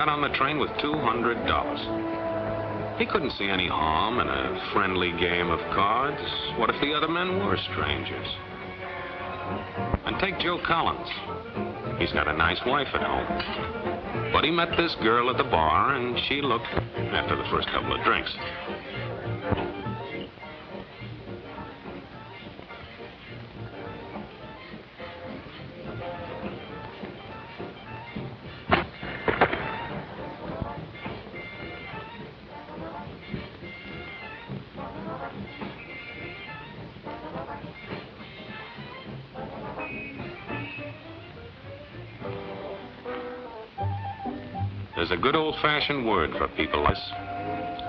got on the train with $200. He couldn't see any harm in a friendly game of cards. What if the other men were strangers? And take Joe Collins. He's got a nice wife at home. But he met this girl at the bar, and she looked after the first couple of drinks. There's a good old-fashioned word for people like us.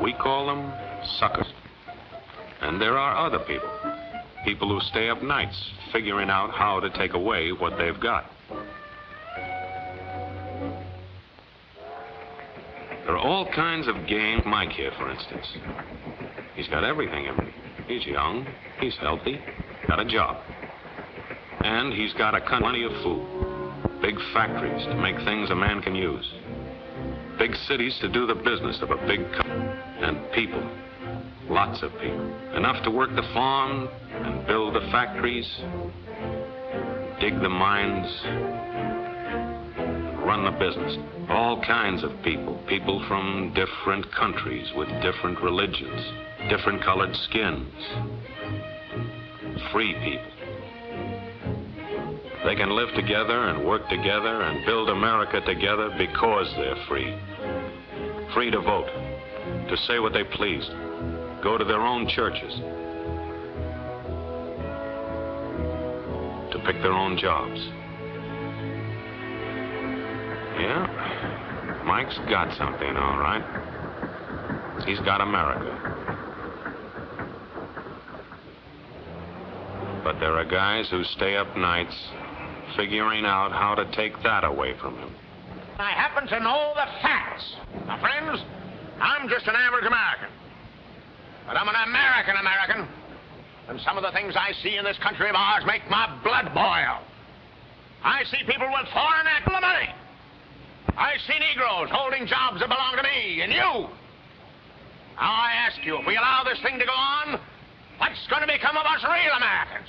We call them suckers. And there are other people. People who stay up nights figuring out how to take away what they've got. There are all kinds of games. Mike here, for instance. He's got everything in him. He's young, he's healthy, got a job. And he's got plenty of food. Big factories to make things a man can use. Big cities to do the business of a big company. And people. Lots of people. Enough to work the farm and build the factories, dig the mines, run the business. All kinds of people. People from different countries with different religions, different colored skins. Free people. They can live together and work together and build America together because they're free. Free to vote, to say what they please, go to their own churches, to pick their own jobs. Yeah, Mike's got something, all right. He's got America. But there are guys who stay up nights figuring out how to take that away from him. I happen to know the facts. Now, friends, I'm just an average American. But I'm an American. And some of the things I see in this country of ours make my blood boil. I see people with foreign money. I see Negroes holding jobs that belong to me and you. Now, I ask you, if we allow this thing to go on, what's going to become of us real Americans?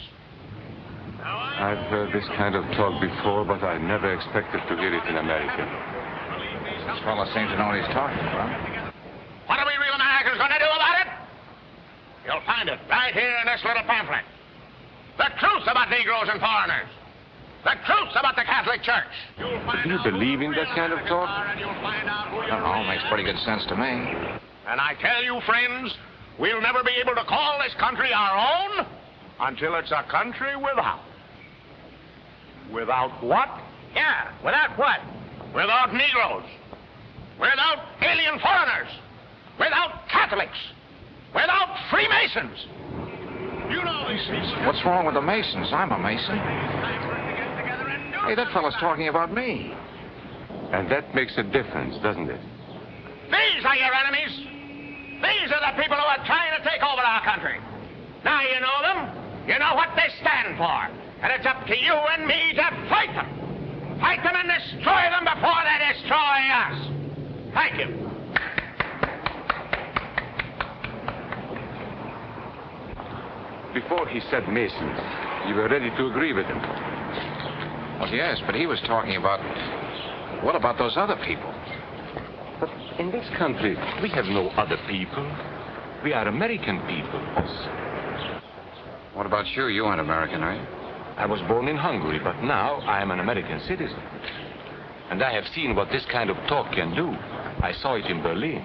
I've heard this kind of talk before, but I never expected to hear it in America. This fellow seems to know what he's talking about. What are we real Americans going to do about it? You'll find it right here in this little pamphlet. The truth about Negroes and foreigners. The truth about the Catholic Church. Do you believe in that kind of talk? I don't know, makes pretty good sense to me. And I tell you, friends, we'll never be able to call this country our own until it's a country without. Without what? Yeah, without what? Without Negroes. Without alien foreigners. Without Catholics. Without Freemasons. You know these people. What's wrong with the Masons? I'm a Mason. Hey, that fellow's talking about me. And that makes a difference, doesn't it? These are your enemies. These are the people who are trying to take over our country. Now you know them. You know what they stand for. And it's up to you and me to fight them. Fight them and destroy them before they destroy us. Thank you. Before he said Masons, you were ready to agree with him. Well, yes, but he was talking about... What about those other people? But in this country, we have no other people. We are American people. What about you? You aren't American, are you? I was born in Hungary, but now I am an American citizen. And I have seen what this kind of talk can do. I saw it in Berlin.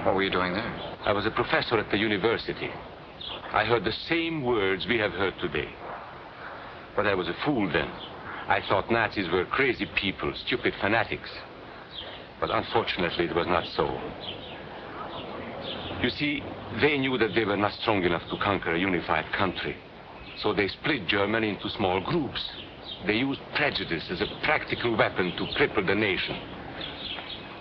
What were you doing there? I was a professor at the university. I heard the same words we have heard today. But I was a fool then. I thought Nazis were crazy people, stupid fanatics. But unfortunately, it was not so. You see, they knew that they were not strong enough to conquer a unified country. So they split Germany into small groups. They used prejudice as a practical weapon to cripple the nation.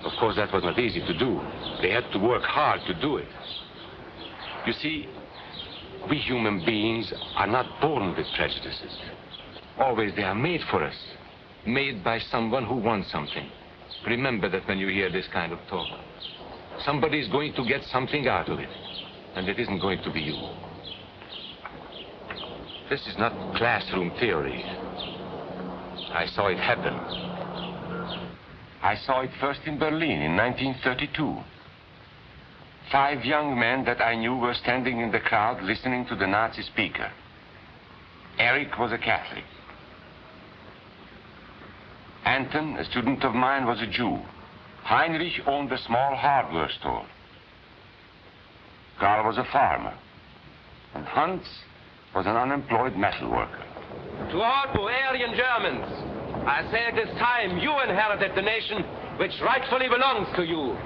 Of course, that was not easy to do. They had to work hard to do it. You see, we human beings are not born with prejudices. Always they are made for us. Made by someone who wants something. Remember that when you hear this kind of talk. Somebody's going to get something out of it, and it isn't going to be you. This is not classroom theory. I saw it happen. I saw it first in Berlin in 1932. 5 young men that I knew were standing in the crowd listening to the Nazi speaker. Eric was a Catholic. Anton, a student of mine, was a Jew. Heinrich owned a small hardware store. Karl was a farmer. And Hans was an unemployed metal worker. To all Aryan Germans, I say it is time you inherited the nation which rightfully belongs to you.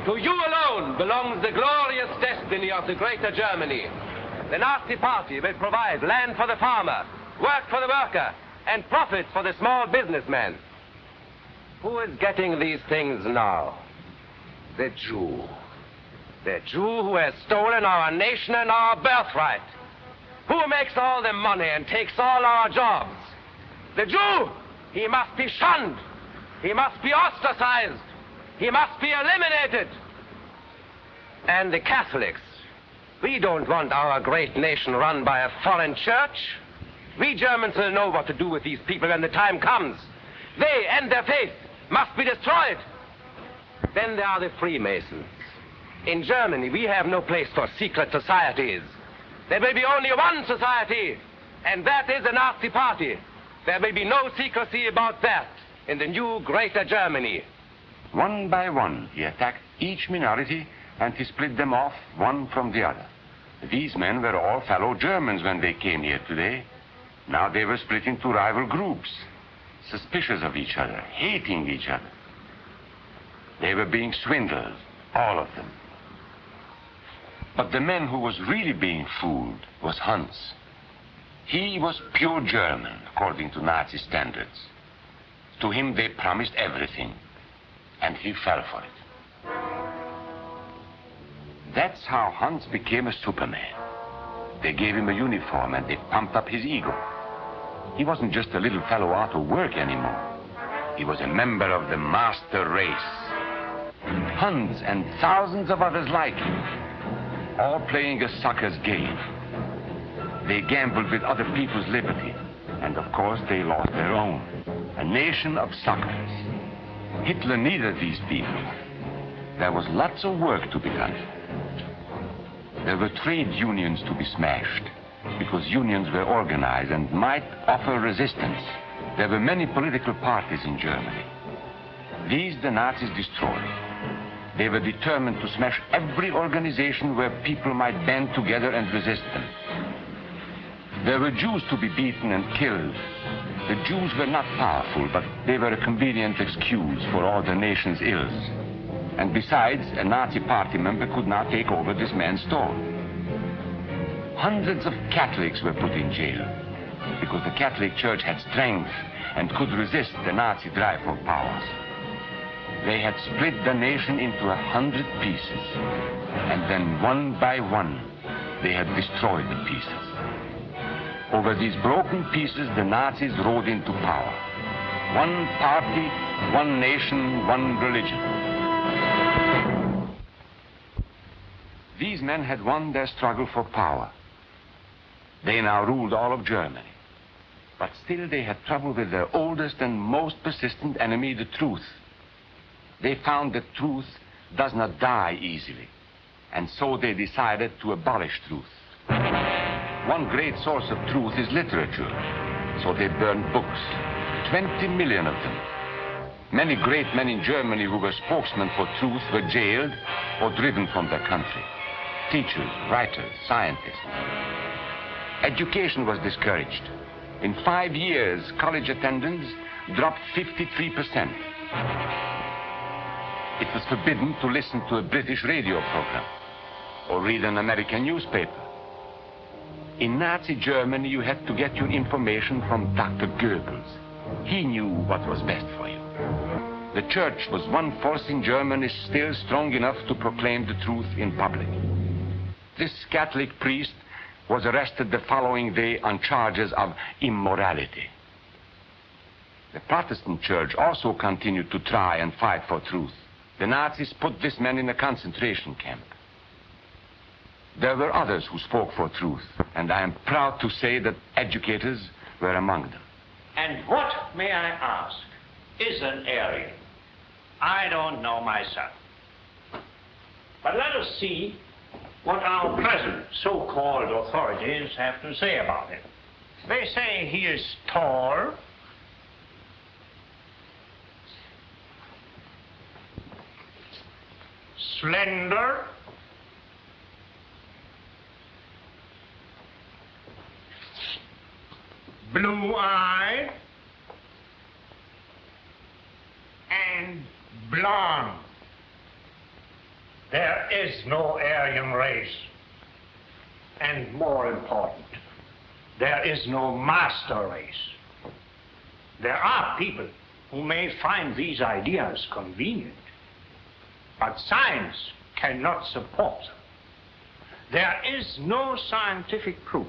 To you alone belongs the glorious destiny of the greater Germany. The Nazi Party will provide land for the farmer, work for the worker, and profits for the small businessman. Who is getting these things now? The Jew. The Jew who has stolen our nation and our birthright. Who makes all the money and takes all our jobs? The Jew! He must be shunned. He must be ostracized. He must be eliminated. And the Catholics. We don't want our great nation run by a foreign church. We Germans will know what to do with these people when the time comes. They and their faith must be destroyed. Then there are the Freemasons. In Germany, we have no place for secret societies. There may be only one society, and that is the Nazi Party. There may be no secrecy about that in the new Greater Germany. One by one, he attacked each minority and he split them off one from the other. These men were all fellow Germans when they came here today. Now they were split into rival groups, suspicious of each other, hating each other. They were being swindled, all of them. But the man who was really being fooled was Hans. He was pure German, according to Nazi standards. To him they promised everything, and he fell for it. That's how Hans became a Superman. They gave him a uniform and they pumped up his ego. He wasn't just a little fellow out of work anymore. He was a member of the master race. Hans and thousands of others like him, all playing a sucker's game. They gambled with other people's liberty, and of course they lost their own. A nation of suckers. Hitler needed these people. There was lots of work to be done. There were trade unions to be smashed, because unions were organized and might offer resistance. There were many political parties in Germany. These the Nazis destroyed. They were determined to smash every organization where people might band together and resist them. There were Jews to be beaten and killed. The Jews were not powerful, but they were a convenient excuse for all the nation's ills. And besides, a Nazi party member could not take over this man's store. Hundreds of Catholics were put in jail because the Catholic Church had strength and could resist the Nazi drive for power. They had split the nation into 100 pieces, and then one by one, they had destroyed the pieces. Over these broken pieces, the Nazis rode into power. One party, one nation, one religion. These men had won their struggle for power. They now ruled all of Germany. But still they had trouble with their oldest and most persistent enemy, the truth. They found that truth does not die easily, and so they decided to abolish truth. One great source of truth is literature, so they burned books, 20 million of them. Many great men in Germany who were spokesmen for truth were jailed or driven from their country. Teachers, writers, scientists. Education was discouraged. In 5 years, college attendance dropped 53%. It was forbidden to listen to a British radio program or read an American newspaper. In Nazi Germany, you had to get your information from Dr. Goebbels. He knew what was best for you. The church was one force in Germany still strong enough to proclaim the truth in public. This Catholic priest was arrested the following day on charges of immorality. The Protestant church also continued to try and fight for truth. The Nazis put this man in a concentration camp. There were others who spoke for truth, and I am proud to say that educators were among them. And what, may I ask, is an Aryan? I don't know myself. But let us see what our present so-called authorities have to say about him. They say he is tall, slender, blue-eyed, and blonde. There is no Aryan race. And more important, there is no master race. There are people who may find these ideas convenient, but science cannot support them. There is no scientific proof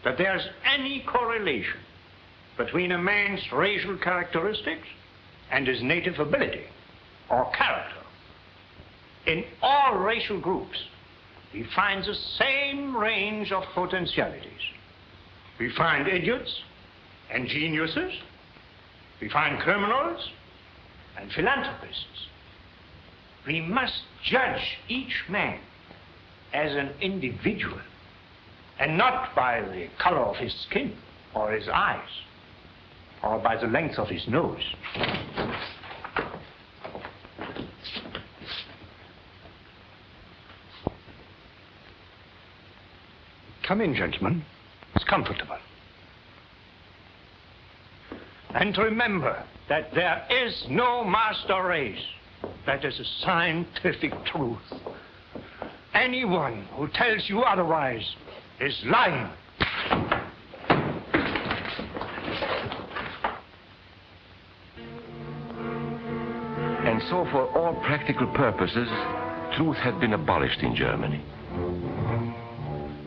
that there's any correlation between a man's racial characteristics and his native ability or character. In all racial groups, we find the same range of potentialities. We find idiots and geniuses. We find criminals and philanthropists. We must judge each man as an individual and not by the color of his skin or his eyes or by the length of his nose. Come in, gentlemen. It's comfortable. And remember that there is no master race. That is a scientific truth. Anyone who tells you otherwise is lying. And so for all practical purposes, truth had been abolished in Germany.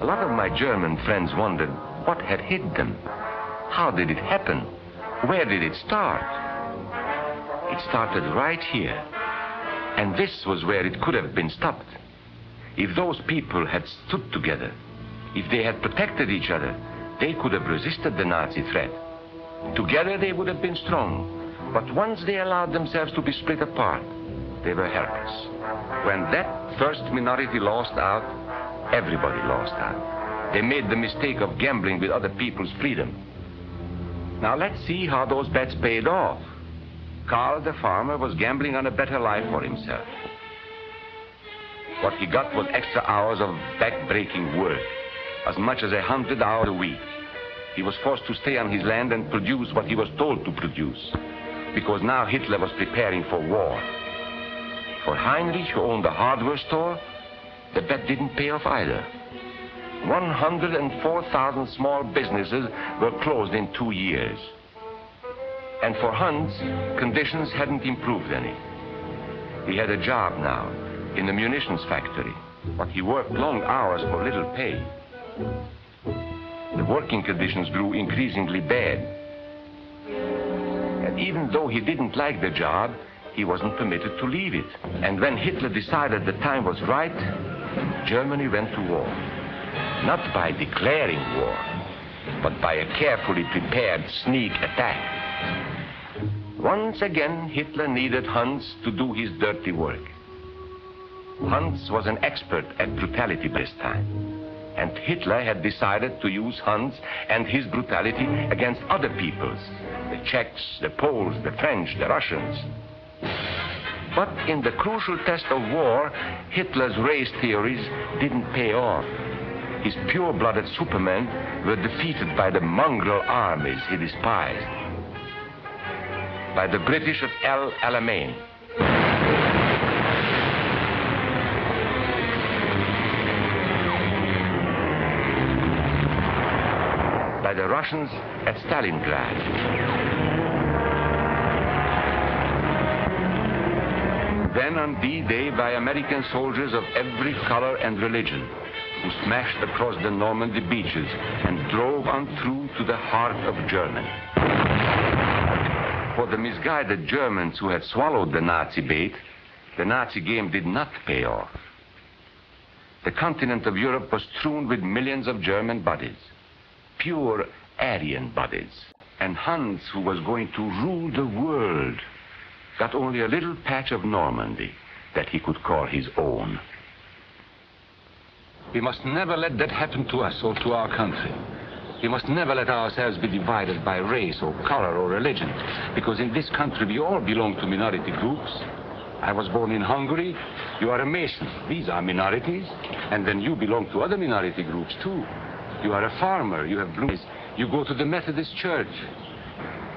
A lot of my German friends wondered what had hit them. How did it happen? Where did it start? It started right here. And this was where it could have been stopped. If those people had stood together, if they had protected each other, they could have resisted the Nazi threat. Together they would have been strong. But once they allowed themselves to be split apart, they were helpless. When that first minority lost out, everybody lost out. They made the mistake of gambling with other people's freedom. Now let's see how those bets paid off. Karl the farmer was gambling on a better life for himself. What he got was extra hours of back-breaking work, as much as 100 hours a week. He was forced to stay on his land and produce what he was told to produce, because now Hitler was preparing for war. For Heinrich, who owned a hardware store, the bet didn't pay off either. 104,000 small businesses were closed in 2 years. And for Hans, conditions hadn't improved any. He had a job now in the munitions factory, but he worked long hours for little pay. The working conditions grew increasingly bad. And even though he didn't like the job, he wasn't permitted to leave it. And when Hitler decided the time was right, Germany went to war. Not by declaring war, but by a carefully prepared sneak attack. Once again, Hitler needed Hans to do his dirty work. Hans was an expert at brutality this time, and Hitler had decided to use Hans and his brutality against other peoples, the Czechs, the Poles, the French, the Russians. But in the crucial test of war, Hitler's race theories didn't pay off. His pure-blooded supermen were defeated by the mongrel armies he despised, by the British at El Alamein. By the Russians at Stalingrad. Then on D-Day by American soldiers of every color and religion, who smashed across the Normandy beaches and drove on through to the heart of Germany. For the misguided Germans who had swallowed the Nazi bait, the Nazi game did not pay off. The continent of Europe was strewn with millions of German bodies, pure Aryan bodies. And Hans, who was going to rule the world, got only a little patch of Normandy that he could call his own. We must never let that happen to us or to our country. We must never let ourselves be divided by race or color or religion, because in this country we all belong to minority groups. I was born in Hungary. You are a Mason. These are minorities. And then you belong to other minority groups too. You are a farmer. You have blue eyes. You go to the Methodist Church.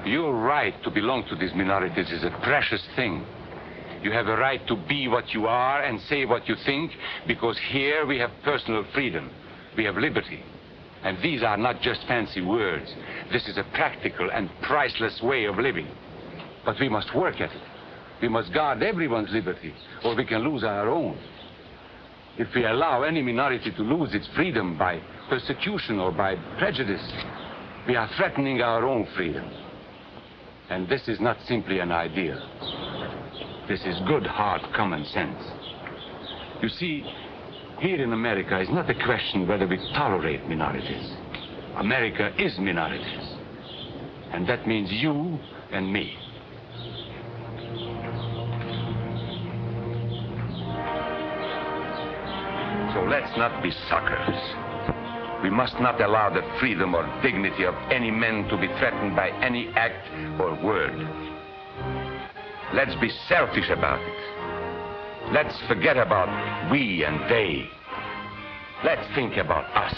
Your right to belong to these minorities is a precious thing. You have a right to be what you are and say what you think, because here we have personal freedom. We have liberty. And these are not just fancy words. This is a practical and priceless way of living. But we must work at it. We must guard everyone's liberty, or we can lose our own. If we allow any minority to lose its freedom by persecution or by prejudice, we are threatening our own freedom. And this is not simply an ideal. This is good, hard common sense. You see, here in America is not a question whether we tolerate minorities. America is minorities. And that means you and me. So let's not be suckers. We must not allow the freedom or dignity of any man to be threatened by any act or word. Let's be selfish about it. Let's forget about we and they. Let's think about us.